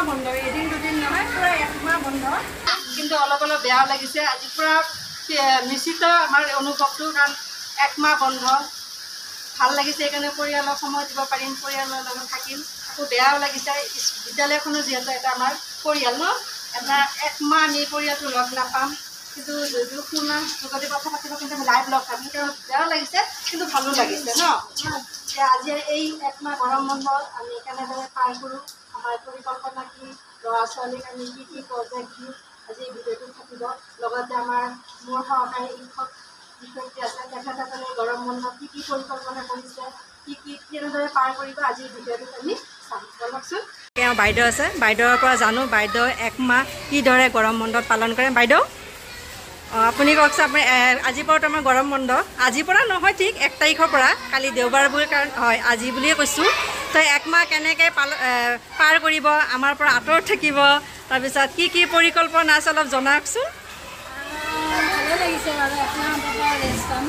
একমাহ বন্ধ, এদিন দুদিন নহয়, পুৰা একমাহ বন্ধ। কিন্তু অলপ অলপ বেয়াও লাগিছে আজি, পুৰা নিশ্চিত আমাৰ অনুভৱটো, কাৰণ একমাহ বন্ধ ভাল লাগিছে। সেইকাৰণে পৰিয়ালক সময় দিব পাৰিম, পৰিয়ালৰ লগত থাকিম। আকৌ বেয়াও লাগিছে, বিদ্যালয়খনো যিহেতু এটা আমাৰ পৰিয়াল ন, এটা একমাহ আমি পৰিয়ালটো লগ নাপাম। কিন্তু যদিও শুনা যোগতে কথা পাতিব, কিন্তু আমি লাইভ লগ পাম, সেইকাৰণে বেয়াও লাগিছে কিন্তু ভালো লাগিছে ন। আজি এই একমাহ গৰম বন্ধত আমি কেনেদৰে পাৰ কৰোঁ, আমাৰ পৰিকল্পনা কি, ল'ৰা ছোৱালীক আমি কি প্ৰজেক্ট দিওঁ, আজি এই ভিডিঅ'টো থাকিব। লগতে আমাৰ মোৰ সহকাৰী শিক্ষয়িত্ৰী আছে, তেখেতসকলে গৰম বন্ধত কি পৰিকল্পনা কৰিছে, কেনেদৰে পাৰ কৰিব, আজি এই ভিডিঅ'টোত আমি চাম। বলকচোন। তেওঁ বাইদেউ আছে, বাইদেউৰ পৰা জানো বাইদেউ একমাহ কিদৰে গৰম বন্ধত পালন কৰে। বাইদেউ আপুনি কওকচোন, আপুনি আজিৰ পৰাতো আমাৰ গৰম বন্ধ, আজিৰ পৰা নহয় ঠিক 1 তাৰিখৰ পৰা, কালি দেওবাৰ বুলি কাৰণ হয় আজি বুলিয়ে কৈছোঁ। তো একমাহ কেনেকৈ পাৰ কৰিব, আমাৰ পৰা আঁতৰত থাকিব, তাৰপিছত কি পৰিকল্পনা আছে অলপ জনাওকচোন। ভালে লাগিছে বাৰু, একমাহ ৰেষ্ট পাম,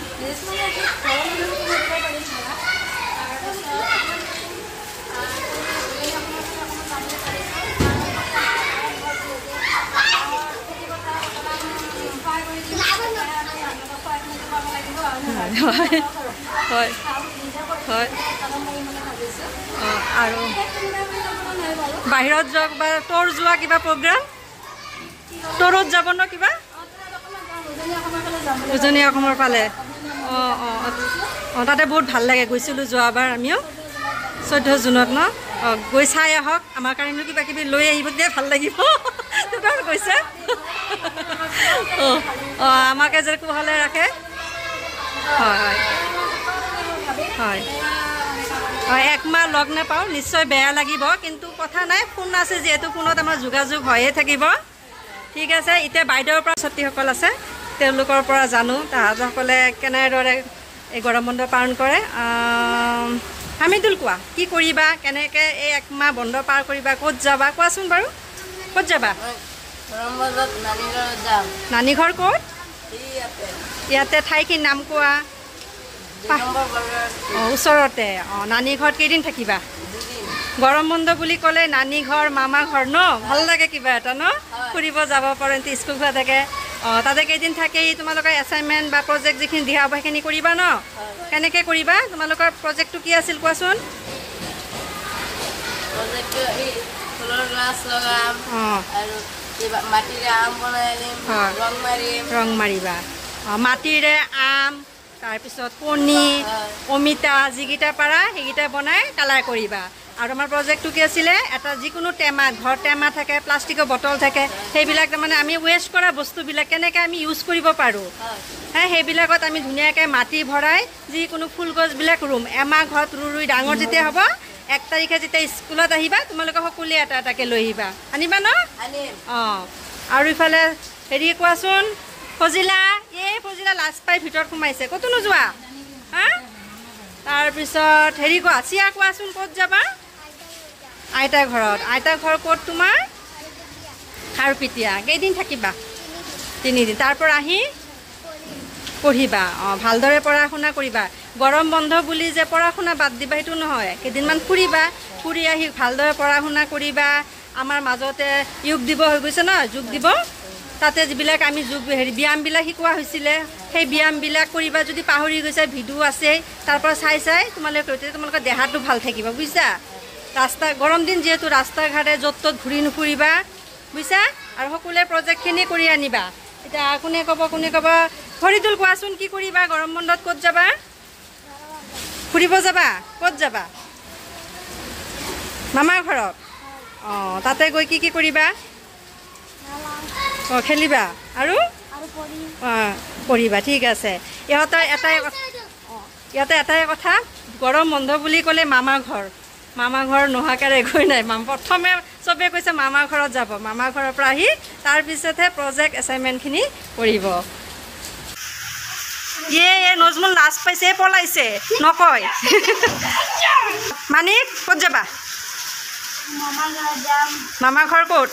হয় হয় হয়। আৰু বাহিৰত যোৱা বা তোৰ যোৱা কিবা প্ৰগ্ৰাম, তোৰত যাব ন কিবা উজনি অসমৰ ফালে? তাতে বহুত ভাল লাগে, গৈছিলোঁ যোৱাবাৰ আমিও 14 জুনত ন। গৈ চাই আহক, আমাৰ কাৰণেও কিবা কিবি লৈ আহিব, দিয়ে ভাল লাগিব। গৈছে আমাকে যে কুশলে ৰাখে। হয় হয় হয় হয়। একমাহ লগ নাপাওঁ, নিশ্চয় বেয়া লাগিব, কিন্তু কথা নাই, ফোন আছে যিহেতু ফোনত আমাৰ যোগাযোগ হৈয়ে থাকিব। ঠিক আছে। এতিয়া বাইদেউৰ পৰা ছাত্ৰীসকল আছে, তেওঁলোকৰ পৰা জানো তাহাঁতসকলে কেনেদৰে এই গৰম বন্ধ পালন কৰে। হামিদুল, কোৱা কি কৰিবা, কেনেকৈ এই একমাহ বন্ধ পাৰ কৰিবা, ক'ত যাবা কোৱাচোন বাৰু, ক'ত যাবা? গৰম বন্ধত নানী ঘৰত যাম। নানী ঘৰ ক'ত? ইয়াতে ঠাইখিনিৰ নাম কোৱা। ওচৰতে। নানী ঘৰত কেইদিন থাকিবা? গৰম বন্ধ বুলি ক'লে নানী ঘৰ, মামা ঘৰ ন, ভাল লাগে কিবা এটা ন, ফুৰিব যাব পাৰোঁ, স্কুল খোলা থাকে। তাতে কেইদিন থাকেই তোমালোকৰ এছাইনমেণ্ট বা প্ৰজেক্ট যিখিনি দিয়া হ'ব সেইখিনি কৰিবা ন। কেনেকৈ কৰিবা, তোমালোকৰ প্ৰজেক্টটো কি আছিল কোৱাচোন? ৰং মাৰিবা, মাটিৰে আম, তাৰপিছত কণী, অমিতা, যিকেইটা পাৰা সেইকেইটা বনাই কালাৰ কৰিবা। আৰু আমাৰ প্ৰজেক্টটো কি আছিলে, এটা যিকোনো টেমা, ঘৰত টেমা থাকে, প্লাষ্টিকৰ বটল থাকে, সেইবিলাক তাৰমানে আমি ৱেষ্ট কৰা বস্তুবিলাক কেনেকৈ আমি ইউজ কৰিব পাৰোঁ, সেইবিলাকত আমি ধুনীয়াকৈ মাটি ভৰাই যিকোনো ফুল গছবিলাক ৰুম। এমাহ ঘৰত ৰুই ডাঙৰ যেতিয়া হ'ব, 1 তাৰিখে যেতিয়া স্কুলত আহিবা, তোমালোকে সকলোৱে এটা এটাকৈ লৈ আহিবা, আনিবা ন? আৰু ইফালে হেৰি কোৱাচোন, ফজিলা, এই ফজিলা লাজ পাই ভিতৰত সোমাইছে, ক'তো নোযোৱা? তাৰপিছত হেৰি কোৱা, চিয়া কোৱাচোন, ক'ত যাবা? আইতাৰ ঘৰত। আইতাৰ ঘৰ ক'ত তোমাৰ? খাৰুপেটীয়া। কেইদিন থাকিবা? 3 দিন। তাৰ পৰা আহি পঢ়িবা। ভালদৰে পঢ়া শুনা কৰিবা। গৰম বন্ধ বুলি যে পঢ়া শুনা বাদ দিবা সেইটো নহয়, কেইদিনমান ফুৰিবা, ফুৰি আহি ভালদৰে পঢ়া শুনা কৰিবা। আমাৰ মাজতে যোগ দিৱস হৈ গৈছে ন, যোগ দিৱস, তাতে যিবিলাক আমি ব্যায়ামবিলাক শিকোৱা হৈছিলে, সেই ব্যায়ামবিলাক কৰিবা। যদি পাহৰি গৈছে, ভিডিঅ' আছে, তাৰ পৰা চাই তোমালোকৰ দেহাটো ভাল থাকিব, বুজিছা? গৰম দিন যিহেতু ৰাস্তা ঘাটে য'ত ত'ত ঘূৰি নুফুৰিবা, বুজিছা? আৰু সকলোৱে প্ৰজেক্টখিনি কৰি আনিবা। এতিয়া কোনে ক'ব? ফৰিদুল, কোৱাচোন কি কৰিবা গৰম বন্ধত, ক'ত যাবা? ফুৰিব যাবা? ক'ত যাবা? মামাৰ ঘৰত। তাতে গৈ কি কৰিবা? খেলিবা আৰু পঢ়িবা। ঠিক আছে। ইয়াতে এটাই কথা, গৰম বন্ধ বুলি ক'লে মামা ঘৰ নোহোৱাকৈ একোৱেই নাই। প্ৰথমে চবে কৈছে মামা ঘৰত যাব, মামা ঘৰৰ পৰা আহি তাৰপিছতহে প্ৰজেক্ট এছাইনমেণ্টখিনি কৰিব। নজমুল লাজ পাইছে, পলাইছে, নকয়। মানিক, ক'ত যাবা? মামা ঘৰ ক'ত?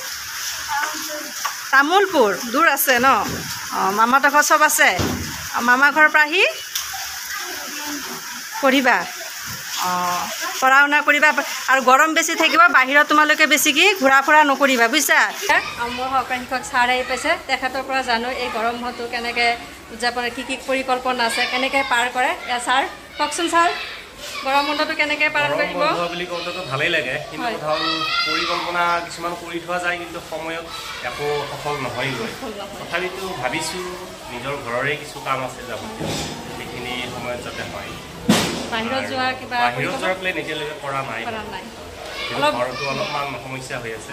তামোলপুৰ। দূৰ আছে ন? মামাহঁতৰ ঘৰ চব আছে। মামা ঘৰৰ পৰা আহি পঢ়িবা। পঢ়া শুনা কৰিবা আৰু গৰম বেছি থাকিব বাহিৰত তোমালোকে বেছি কি ঘূৰা ফুৰা নকৰিবা বুজিছা মোৰ সহকাৰী শিক্ষক ছাৰ আহি পাইছে তেখেতৰ পৰা জানো এই গৰম বন্ধটো কেনেকৈ উদযাপন কি পৰিকল্পনা আছে কেনেকৈ পাৰ কৰে ছাৰ কওকচোন ছাৰ গৰম বন্ধটো কেনেকৈ পালন কৰিব বুলি কওঁতেতো ভালেই লাগে কিন্তু কথা হ'ল পৰিকল্পনা কিছুমান কৰি থোৱা যায় কিন্তু সময়ত একো সফল নহয়গৈ তথাপিতো ভাবিছোঁ নিজৰ ঘৰৰে কিছু কাম আছে যাবতীয় সেইখিনি সময়ত যাতে হয় বাহিৰত যোৱা কিবা বাহিৰত যোৱাৰ প্লেন এতিয়ালৈকে কৰা নাই ঘৰতো অলপমান সমস্যা হৈ আছে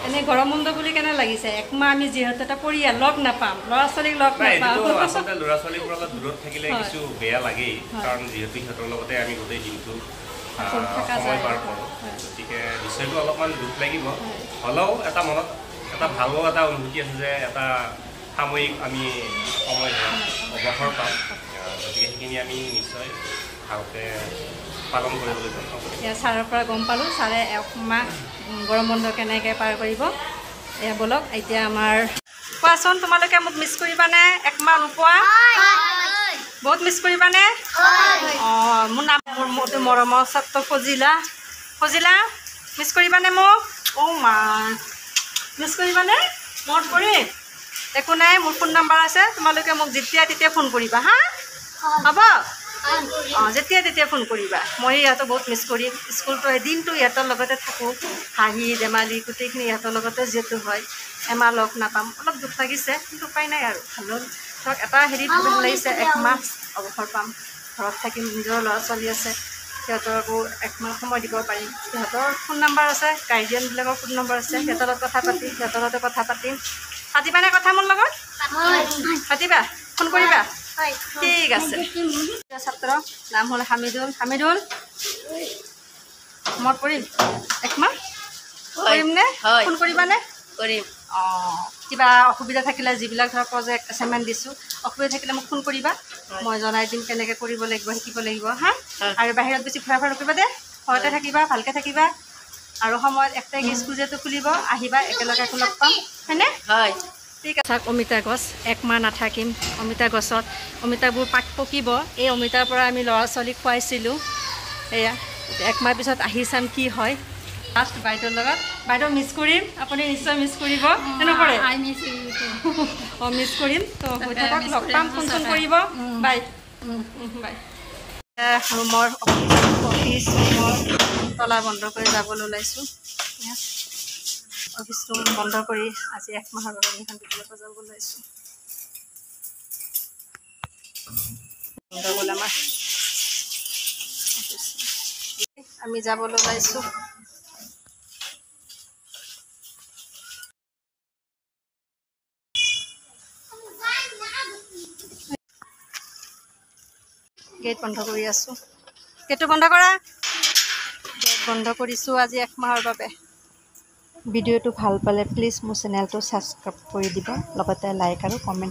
এনেই গৰম বন্ধ বুলি কেনে লাগিছে একমাহ আমি যিহেতু এটা পৰিয়াল লগ নাপাম ল'ৰা ছোৱালীক লগ নাপাম আচলতে ল'ৰা ছোৱালীবোৰৰ লগত দূৰত থাকিলে কিছু বেয়া লাগেই কাৰণ যিহেতু সিহঁতৰ লগতে আমি গোটেই দিনটো সময় পাৰ কৰোঁ গতিকে নিশ্চয়কৈ অলপমান দুখ লাগিব হ'লেও এটা মনত এটা ভাল এটা অনুভূতি আছে যে এটা সাময়িক আমি সময় অৱসৰ পাম গতিকে সেইখিনি আমি নিশ্চয় ভালকৈ পালন কৰিবলৈ যাম ছাৰৰ পৰা গম পালোঁ ছাৰে একমাহ গৰম বন্ধ কেনেকৈ পাৰ কৰিব এয়া ব'লক এতিয়া আমাৰ কোৱাচোন তোমালোকে মোক মিছ কৰিবানে একমাহ নোপোৱা বহুত মিছ কৰিবানে অঁ মোৰ নাম মোৰ মৰমৰ ছাত্ৰ ফজিলা মিছ কৰিবানে মোক অ' মা মিছ কৰিবানে মনত কৰি একো নাই মোৰ ফোন নাম্বাৰ আছে তোমালোকে মোক যেতিয়া তেতিয়া ফোন কৰিবা হা হ'ব অঁ যেতিয়া তেতিয়া ফোন কৰিবা মই ইহঁতক বহুত মিছ কৰিম স্কুলটো দিনটো ইহঁতৰ লগতে থাকোঁ হাঁহি ধেমালি গোটেইখিনি ইহঁতৰ লগতে যিহেতু হয় এমাহ লগ নাপাম অলপ দুখ লাগিছে কিন্তু উপায় নাই আৰু ভালো ধৰক এটা হেৰি ভাল লাগিছে একমাহ অৱসৰ পাম ঘৰত থাকিম নিজৰ ল'ৰা ছোৱালী আছে সিহঁতকো একমাহ সময় দিব পাৰিম সিহঁতৰ ফোন নাম্বাৰ আছে গাৰ্জিয়ানবিলাকৰ ফোন নম্বৰ আছে সিহঁতৰ লগত সিহঁতৰ লগতে কথা পাতিম পাতিবানে কথা মোৰ লগত পাতিবা ফোন কৰিবা ঠিক আছে ছাত্ৰ নাম হ'ল হামিদুল মনত কৰিম একমাহ কৰিমনে ফোন কৰিবানে কৰিম অঁ কিবা অসুবিধা থাকিলে যিবিলাক ধৰক প্ৰজেক্ট এছাইনমেণ্ট দিছোঁ অসুবিধা থাকিলে মোক ফোন কৰিবা মই জনাই দিম কেনেকৈ কৰিব লাগিব শিকিব লাগিব হা আৰু বাহিৰত বেছি ফুৰা ফুৰা নকৰিবা দে ঘৰতে থাকিবা ভালকৈ থাকিবা আৰু সময়ত 1 তাৰিখে স্কুল যিহেতু খুলিব আহিবা একেলগে লগ পাম হয়নে হয় ঠিক আছে অমিতা গছ একমাহ নাথাকিম অমিতা গছত অমিতাবোৰ পাত পকিব এই অমিতাৰ পৰা আমি ল'ৰা ছোৱালীক খুৱাইছিলোঁ এয়া একমাহ পিছত আহি চাম কি হয় লাষ্ট বাইদেউৰ লগত বাইদেউ মিছ কৰিম আপুনি নিশ্চয় মিছ কৰিব নকৰে অঁ মিছ কৰিম তো হৈ থাকক লগ পাম ফোন চোন কৰিব বাই বাই ৰুমৰ অফিচ ৰুমৰ তলা বন্ধ কৰি যাবলৈ ওলাইছোঁ অফিচ ৰুম বন্ধ কৰি আজি একমাহৰ বাবে এখন বিদ্যালয়ত যাব ওলাইছোঁ বন্ধ গ'ল আমাৰ আমি যাবলৈ ওলাইছোঁ গেট বন্ধ কৰি আছোঁ গেটটো বন্ধ কৰা গেট বন্ধ কৰিছোঁ আজি একমাহৰ বাবে ভিডিঅ'টো ভাল পালে প্লিজ মোৰ চেনেলটো ছাবস্ক্ৰাইব কৰি দিব লগতে লাইক আৰু কমেণ্ট